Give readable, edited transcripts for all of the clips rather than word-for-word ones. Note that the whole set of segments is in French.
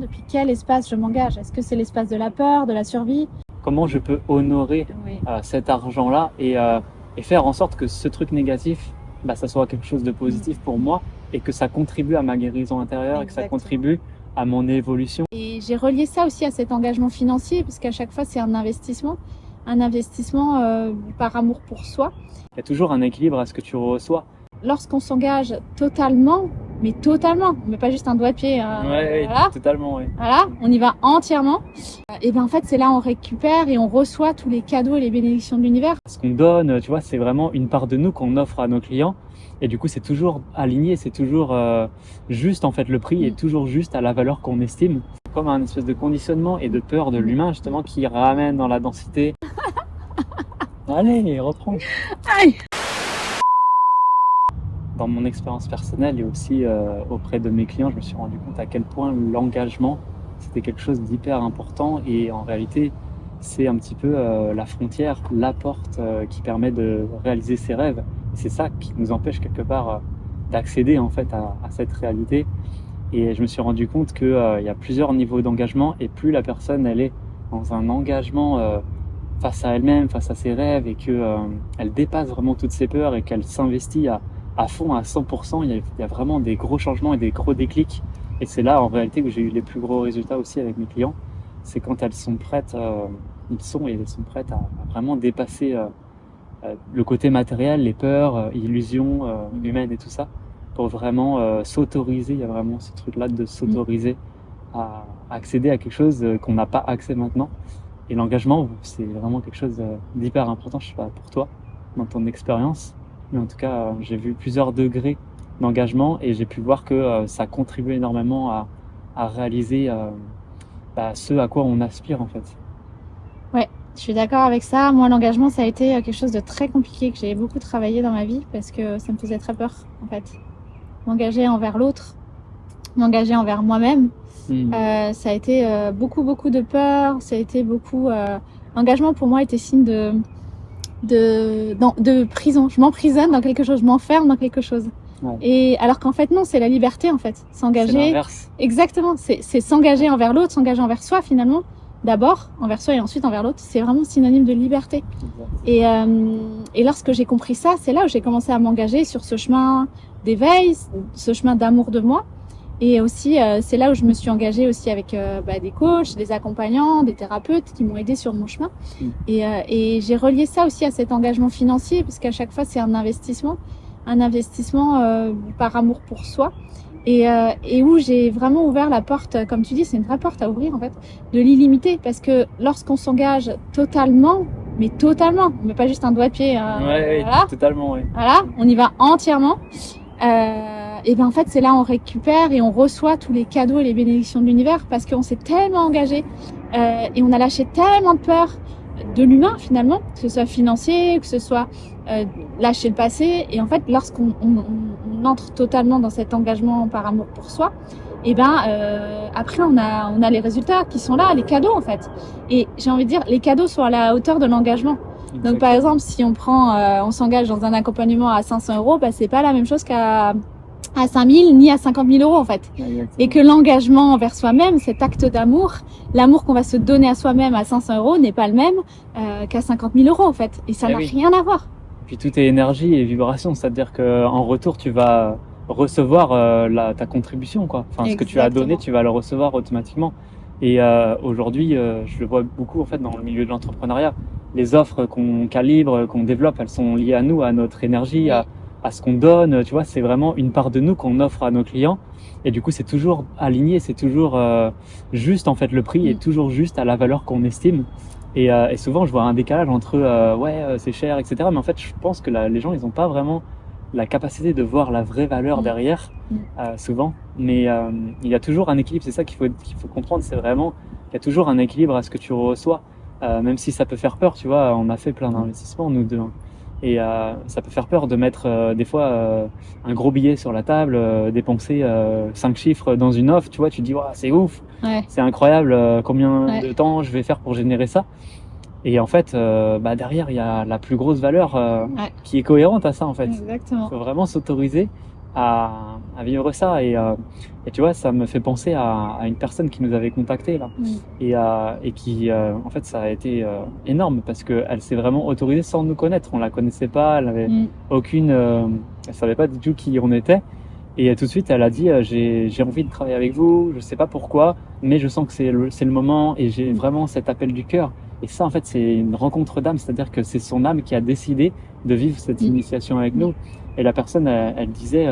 Depuis quel espace je m'engage? Est-ce que c'est l'espace de la peur, de la survie? Comment je peux honorer Oui. cet argent-là et faire en sorte que ce truc négatif, ça soit quelque chose de positif pour moi et que ça contribue à ma guérison intérieure et que ça Exactement. contribue à mon évolution. Et j'ai relié ça aussi à cet engagement financier, puisqu'à chaque fois, c'est un investissement par amour pour soi. Il y a toujours un équilibre à ce que tu reçois. Lorsqu'on s'engage totalement, mais totalement, on met pas juste un doigt de pied, voilà, totalement, ouais. voilà, on y va entièrement. Et bien en fait, c'est là on récupère et on reçoit tous les cadeaux et les bénédictions de l'univers. Ce qu'on donne, tu vois, c'est vraiment une part de nous qu'on offre à nos clients. Et du coup, c'est toujours aligné, c'est toujours juste, en fait, le prix est toujours juste à la valeur qu'on estime. C'est comme un espèce de conditionnement et de peur de l'humain, justement, qui ramène dans la densité. Allez, reprends. Aïe. Dans mon expérience personnelle et aussi auprès de mes clients, je me suis rendu compte à quel point l'engagement, c'était quelque chose d'hyper important. Et en réalité, c'est un petit peu la frontière, la porte qui permet de réaliser ses rêves. Et c'est ça qui nous empêche quelque part d'accéder en fait à cette réalité. Et je me suis rendu compte qu'il y a plusieurs niveaux d'engagement et plus la personne elle est dans un engagement face à elle-même, face à ses rêves et qu'elle dépasse vraiment toutes ses peurs et qu'elle s'investit à fond, à 100%, il y a vraiment des gros changements et des gros déclics. Et c'est là en réalité que j'ai eu les plus gros résultats aussi avec mes clients. C'est quand elles sont prêtes, elles sont prêtes à vraiment dépasser le côté matériel, les peurs, illusions humaines et tout ça, pour vraiment s'autoriser. Il y a vraiment ce truc-là de s'autoriser à accéder à quelque chose qu'on n'a pas accès maintenant. Et l'engagement, c'est vraiment quelque chose d'hyper important, je sais pas, pour toi, dans ton expérience. Mais en tout cas, j'ai vu plusieurs degrés d'engagement et j'ai pu voir que ça contribue énormément à réaliser ce à quoi on aspire en fait. Ouais, je suis d'accord avec ça. Moi, l'engagement, ça a été quelque chose de très compliqué que j'ai beaucoup travaillé dans ma vie parce que ça me faisait très peur, en fait. M'engager envers l'autre, m'engager envers moi-même. Ça a été beaucoup de peur. Ça a été beaucoup. L'engagement pour moi était signe de prison. Je m'emprisonne dans quelque chose, je m'enferme dans quelque chose. Ouais. Et alors qu'en fait non, c'est la liberté en fait. S'engager. C'est l'inverse. Exactement. C'est s'engager envers l'autre, s'engager envers soi finalement. D'abord envers soi et ensuite envers l'autre. C'est vraiment synonyme de liberté. Et lorsque j'ai compris ça, c'est là où j'ai commencé à m'engager sur ce chemin d'éveil, ce chemin d'amour de moi. Et aussi, c'est là où je me suis engagée aussi avec des coachs, des accompagnants, des thérapeutes qui m'ont aidée sur mon chemin. Et j'ai relié ça aussi à cet engagement financier, puisqu'à chaque fois, c'est un investissement par amour pour soi. Et où j'ai vraiment ouvert la porte, comme tu dis, c'est une vraie porte à ouvrir en fait, de l'illimité. Parce que lorsqu'on s'engage totalement, mais totalement, on met pas juste un doigt de pied, voilà, totalement, ouais. Voilà, on y va entièrement. Et ben en fait c'est là on récupère et on reçoit tous les cadeaux et les bénédictions de l'univers parce qu'on s'est tellement engagé et on a lâché tellement de peur de l'humain finalement, que ce soit financier, que ce soit lâcher le passé. Et en fait lorsqu'on entre totalement dans cet engagement par amour pour soi, et après on a les résultats qui sont là, les cadeaux en fait. Et j'ai envie de dire les cadeaux sont à la hauteur de l'engagement. Exactement. Donc par exemple si on s'engage dans un accompagnement à 500 €, c'est pas la même chose qu'à 5 000 ni à 50 000 € en fait. Exactement. Et que l'engagement envers soi-même, cet acte d'amour, l'amour qu'on va se donner à soi-même à 500 € n'est pas le même qu'à 50 000 € en fait. Et ça n'a rien à voir. Puis tout est énergie et vibration, c'est-à-dire qu'en retour tu vas recevoir ta contribution quoi. Enfin, ce que tu as donné, tu vas le recevoir automatiquement. Et aujourd'hui, je le vois beaucoup en fait dans le milieu de l'entrepreneuriat. Les offres qu'on calibre, qu'on développe, elles sont liées à nous, à notre énergie, à ce qu'on donne. Tu vois, c'est vraiment une part de nous qu'on offre à nos clients. Et du coup, c'est toujours aligné, c'est toujours juste en fait. Le prix est toujours juste à la valeur qu'on estime. Et souvent, je vois un décalage entre c'est cher, etc. Mais en fait, je pense que les gens, ils n'ont pas vraiment la capacité de voir la vraie valeur derrière, souvent. Mais il y a toujours un équilibre, c'est ça qu'il faut comprendre, c'est vraiment, il y a toujours un équilibre à ce que tu reçois, même si ça peut faire peur, tu vois, on a fait plein d'investissements, nous deux. Et ça peut faire peur de mettre des fois un gros billet sur la table, dépenser 5 chiffres dans une offre, tu vois, tu te dis, c'est ouf, c'est incroyable, combien de temps je vais faire pour générer ça. Et en fait, derrière, il y a la plus grosse valeur qui est cohérente à ça, en fait. Exactement. Il faut vraiment s'autoriser à vivre ça. Et tu vois, ça me fait penser à une personne qui nous avait contactés là. Et qui, en fait, ça a été énorme parce qu'elle s'est vraiment autorisée sans nous connaître. On la connaissait pas, elle avait aucune, elle savait pas du tout qui on était. Et tout de suite, elle a dit j'ai envie de travailler avec vous, je sais pas pourquoi, mais je sens que c'est le moment et j'ai vraiment cet appel du cœur. Et ça, en fait, c'est une rencontre d'âme, c'est-à-dire que c'est son âme qui a décidé de vivre cette initiation avec nous. Et la personne, elle disait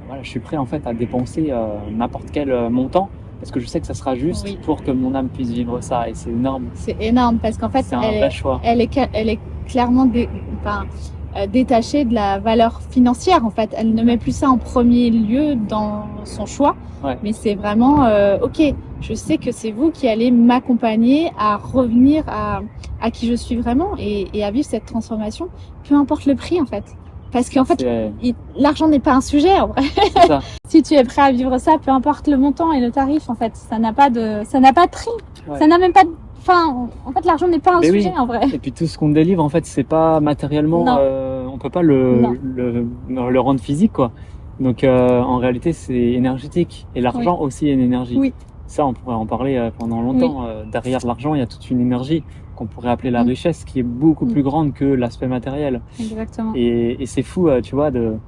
voilà, je suis prêt en fait à dépenser n'importe quel montant parce que je sais que ça sera juste pour que mon âme puisse vivre ça. Et c'est énorme. C'est énorme parce qu'en fait, c'est un vrai choix. Elle est clairement détachée de la valeur financière. En fait, elle ne met plus ça en premier lieu dans son choix. Mais c'est vraiment ok. Je sais que c'est vous qui allez m'accompagner à revenir à qui je suis vraiment et à vivre cette transformation, peu importe le prix en fait. Parce qu'en fait, l'argent n'est pas un sujet en vrai. C'est ça. Si tu es prêt à vivre ça, peu importe le montant et le tarif, en fait, ça n'a pas de prix. Ça n'a même pas de, en fait, l'argent n'est pas un sujet en vrai. Et puis tout ce qu'on délivre, en fait, c'est pas matériellement, on peut pas le rendre physique, quoi. Donc, en réalité, c'est énergétique. Et l'argent aussi est une énergie. Ça, on pourrait en parler pendant longtemps. Derrière l'argent, il y a toute une énergie qu'on pourrait appeler la richesse, qui est beaucoup plus grande que l'aspect matériel. Exactement. Et c'est fou, tu vois, de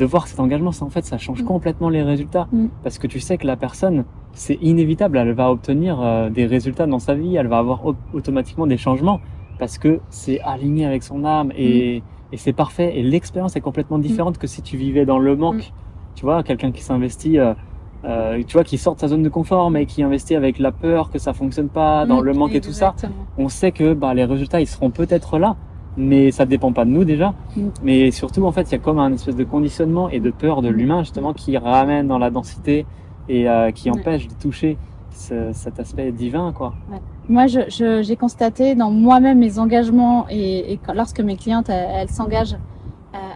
voir cet engagement. Ça, en fait, ça change complètement les résultats. Parce que tu sais que la personne, c'est inévitable, elle va obtenir des résultats dans sa vie, elle va avoir automatiquement des changements parce que c'est aligné avec son âme et c'est parfait. Et l'expérience est complètement différente que si tu vivais dans le manque. Tu vois, quelqu'un qui s'investit, tu vois, qui sort de sa zone de confort, mais qui investit avec la peur que ça fonctionne pas, dans le manque et tout ça. On sait que les résultats, ils seront peut-être là, mais ça dépend pas de nous déjà. Mais surtout, en fait, il y a comme un espèce de conditionnement et de peur de l'humain, justement, qui ramène dans la densité et qui empêche de toucher cet aspect divin, quoi. Moi, j'ai constaté dans moi-même mes engagements et lorsque mes clientes, elles s'engagent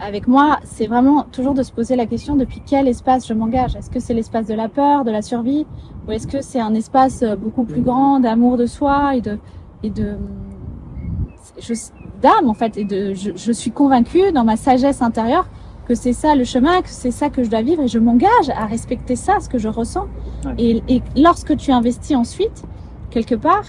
avec moi, c'est vraiment toujours de se poser la question depuis quel espace je m'engage. Est-ce que c'est l'espace de la peur, de la survie, ou est-ce que c'est un espace beaucoup plus grand d'amour de soi d'âme en fait. Et je suis convaincue dans ma sagesse intérieure que c'est ça le chemin, que c'est ça que je dois vivre et je m'engage à respecter ça, ce que je ressens. Et lorsque tu investis ensuite quelque part,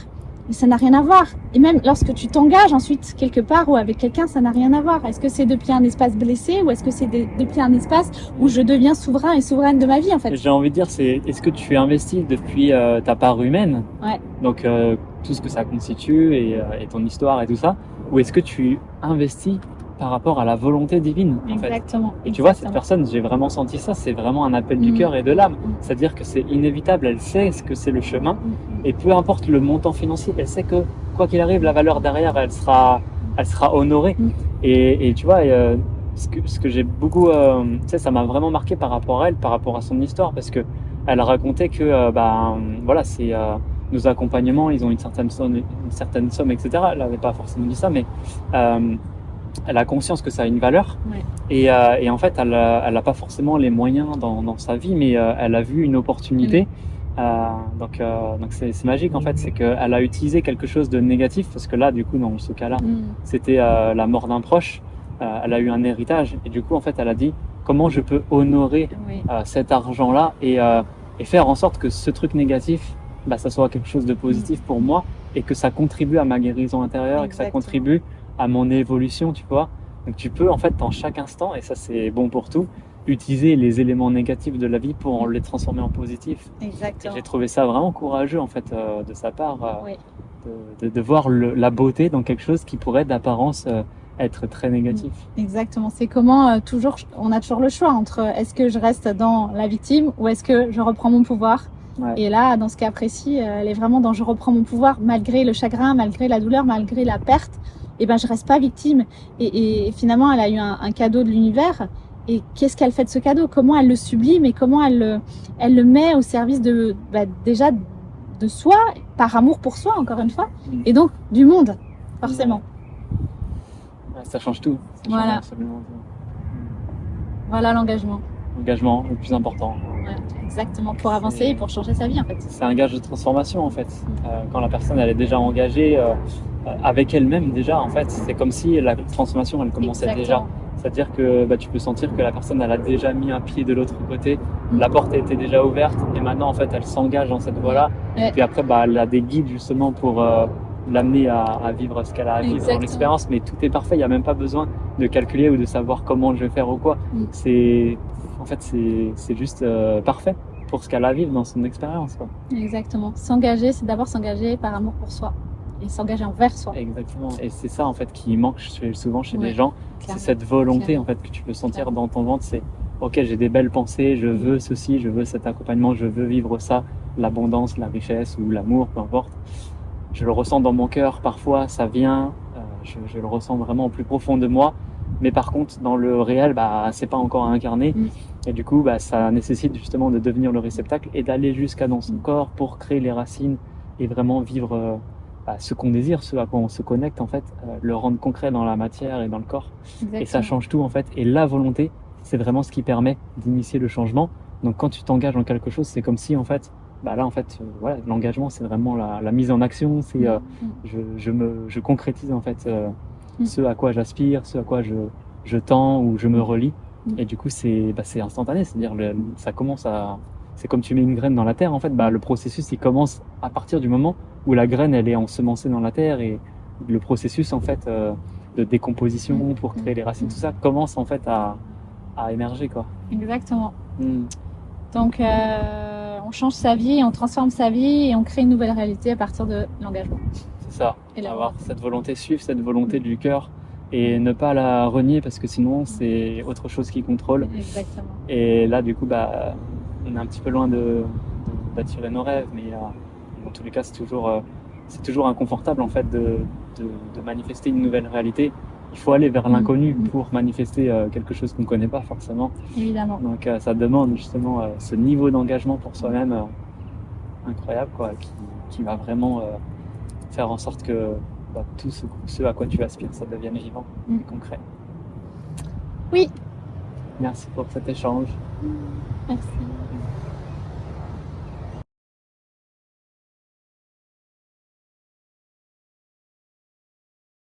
ça n'a rien à voir. Et même lorsque tu t'engages ensuite quelque part ou avec quelqu'un, ça n'a rien à voir. Est-ce que c'est depuis un espace blessé ou est-ce que c'est depuis un espace où je deviens souverain et souveraine de ma vie en fait? J'ai envie de dire, est-ce que tu investis depuis ta part humaine, donc tout ce que ça constitue et ton histoire et tout ça, ou est-ce que tu investis par rapport à la volonté divine en Exactement. fait. Et tu vois, cette personne, j'ai vraiment senti ça, c'est vraiment un appel du cœur et de l'âme. C'est-à-dire que c'est inévitable, elle sait ce que c'est le chemin, et peu importe le montant financier, elle sait que quoi qu'il arrive, la valeur derrière, elle sera honorée. Et tu vois, ce que j'ai beaucoup, tu sais, ça m'a vraiment marqué par rapport à elle, par rapport à son histoire, parce que elle racontait que, voilà, c'est nos accompagnements, ils ont une certaine somme, etc. Elle n'avait pas forcément dit ça, mais elle a conscience que ça a une valeur et en fait elle a pas forcément les moyens dans sa vie, mais elle a vu une opportunité. Donc c'est magique en fait, c'est qu'elle a utilisé quelque chose de négatif, parce que là du coup dans ce cas-là c'était la mort d'un proche. Elle a eu un héritage et du coup en fait elle a dit comment je peux honorer cet argent-là et faire en sorte que ce truc négatif, ça soit quelque chose de positif pour moi et que ça contribue à ma guérison intérieure. Exactement. Et que ça contribue à mon évolution, tu vois. Donc tu peux en fait dans chaque instant, et ça c'est bon pour tout, utiliser les éléments négatifs de la vie pour les transformer en positifs. Exactement. Et j'ai trouvé ça vraiment courageux en fait de sa part, de voir la beauté dans quelque chose qui pourrait d'apparence être très négatif. Exactement. C'est comment on a toujours le choix entre est-ce que je reste dans la victime ou est-ce que je reprends mon pouvoir. Et là, dans ce cas précis, elle est vraiment dans je reprends mon pouvoir malgré le chagrin, malgré la douleur, malgré la perte. Et je reste pas victime. Et finalement, elle a eu un cadeau de l'univers. Et qu'est-ce qu'elle fait de ce cadeau? Comment elle le sublime et comment elle le met au service déjà de soi, par amour pour soi, encore une fois, et donc du monde, forcément. Ça change tout. Ça change absolument tout. Voilà l'engagement. L'engagement le plus important. Exactement, pour avancer et pour changer sa vie en fait. C'est un gage de transformation en fait. Quand la personne elle est déjà engagée avec elle-même déjà en fait, c'est comme si la transformation elle commençait déjà. C'est-à-dire que tu peux sentir que la personne elle a déjà mis un pied de l'autre côté, la porte était déjà ouverte et maintenant en fait elle s'engage dans cette voie-là. Ouais. Et puis après elle a des guides justement pour l'amener à vivre ce qu'elle a à vivre dans l'expérience, mais tout est parfait, il n'y a même pas besoin de calculer ou de savoir comment je vais faire ou quoi. C'est juste parfait pour ce qu'elle a à vivre dans son expérience, quoi. Exactement. S'engager, c'est d'abord s'engager par amour pour soi et s'engager envers soi. Exactement. Et c'est ça en fait qui manque souvent chez les gens, Clairement. c'est cette volonté Clairement. en fait que tu peux sentir Clairement. dans ton ventre. C'est ok, j'ai des belles pensées, je veux ceci, je veux cet accompagnement, je veux vivre ça, l'abondance, la richesse ou l'amour, peu importe. Je le ressens dans mon cœur, parfois ça vient, je le ressens vraiment au plus profond de moi. Mais par contre, dans le réel, c'est pas encore incarné. Et du coup, ça nécessite justement de devenir le réceptacle et d'aller jusqu'à dans son corps pour créer les racines et vraiment vivre ce qu'on désire, ce à quoi on se connecte en fait, le rendre concret dans la matière et dans le corps. Exactement. Et ça change tout en fait. Et la volonté, c'est vraiment ce qui permet d'initier le changement. Donc quand tu t'engages dans quelque chose, c'est comme si en fait, là en fait, voilà, l'engagement c'est vraiment la mise en action. C'est je concrétise en fait ce à quoi j'aspire, ce à quoi je tends ou je me relie. Et du coup c'est instantané, c'est-à-dire ça commence à, c'est comme tu mets une graine dans la terre en fait, le processus il commence à partir du moment où la graine elle est ensemencée dans la terre et le processus en fait de décomposition pour créer les racines, tout ça commence en fait à émerger, quoi. Exactement. Donc on change sa vie, on transforme sa vie et on crée une nouvelle réalité à partir de l'engagement. C'est ça, Et avoir cette volonté, suivre cette volonté du cœur et ne pas la renier parce que sinon c'est autre chose qui contrôle. Exactement. Et là du coup on est un petit peu loin d'attirer nos rêves, mais dans tous les cas c'est toujours inconfortable en fait de manifester une nouvelle réalité. Il faut aller vers l'inconnu pour manifester quelque chose qu'on ne connaît pas forcément. Évidemment. Donc ça demande justement ce niveau d'engagement pour soi-même incroyable, quoi, qui va vraiment faire en sorte que tout ce à quoi tu aspires, ça devienne vivant et concret. Oui. Merci pour cet échange. Merci.